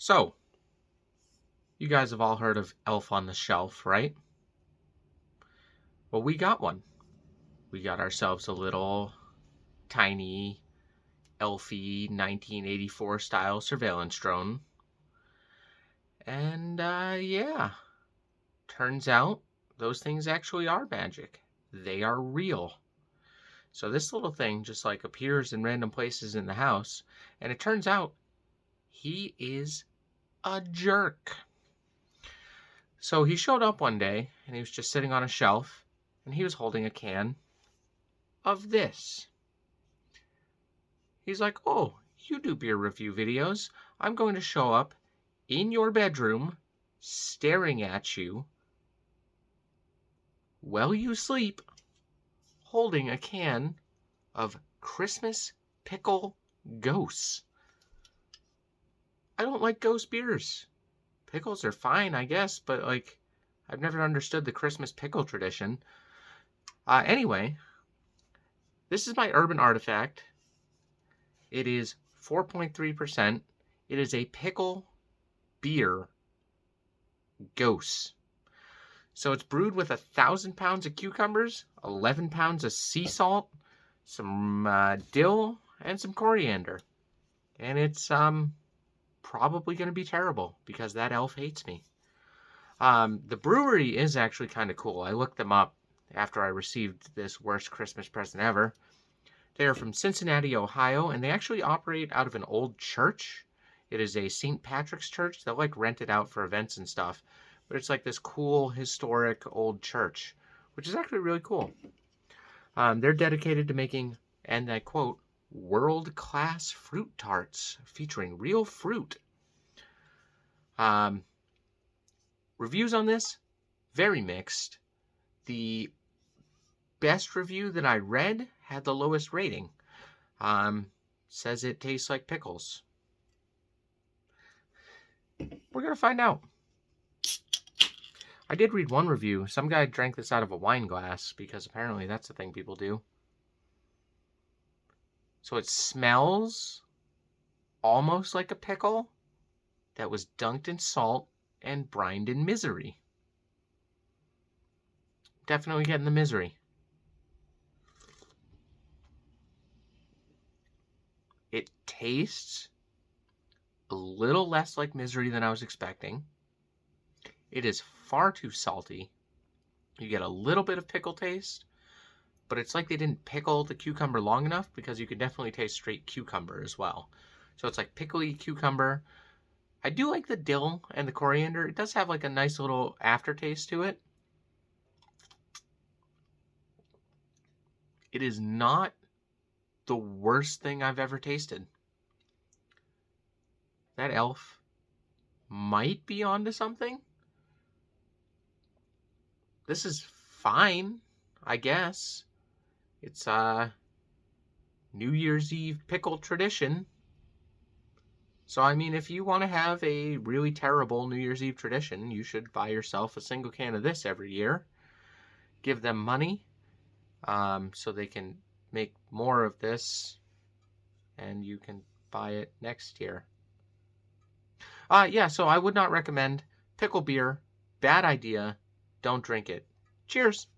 So, you guys have all heard of Elf on the Shelf, right? Well, we got one. We got ourselves a little tiny, elfy 1984 style surveillance drone. And yeah, turns out those things actually are magic. They are real. So this little thing just like appears in random places in the house, and it turns out he is a jerk. So he showed up one day and he was just sitting on a shelf and he was holding a can of this. He's like, "Oh, you do beer review videos. I'm going to show up in your bedroom, staring at you while you sleep, holding a can of Christmas Pickle Gose. I don't like Gose beers. Pickles are fine, I guess, but like, I've never understood the Christmas pickle tradition. Anyway, this is my urban artifact. It is 4.3%. It is a pickle beer Gose. So it's brewed with 1,000 pounds of cucumbers, 11 pounds of sea salt, some dill, and some coriander. And it's probably going to be terrible because that elf hates me. The brewery is actually kind of cool. I looked them up after I received this worst Christmas present ever. They are from Cincinnati, Ohio, and they actually operate out of an old church. It is a St. Patrick's church. They'll like rent it out for events and stuff. But it's like this cool, historic old church, which is actually really cool. They're dedicated to making, and I quote, world-class fruit tarts featuring real fruit. Reviews on this, very mixed. The best review that I read had the lowest rating. Says it tastes like pickles. We're going to find out. I did read one review. Some guy drank this out of a wine glass because apparently that's the thing people do. So it smells almost like a pickle that was dunked in salt and brined in misery. Definitely getting the misery. It tastes a little less like misery than I was expecting. It is far too salty. You get a little bit of pickle taste, but it's like they didn't pickle the cucumber long enough because you can definitely taste straight cucumber as well. So it's like pickly cucumber. I do like the dill and the coriander. It does have like a nice little aftertaste to it. It is not the worst thing I've ever tasted. That elf might be onto something. This is fine, I guess. It's New Year's Eve pickle tradition. So, I mean, if you want to have a really terrible New Year's Eve tradition, you should buy yourself a single can of this every year. Give them money so they can make more of this, and you can buy it next year. Yeah, so I would not recommend pickle beer. Bad idea. Don't drink it. Cheers.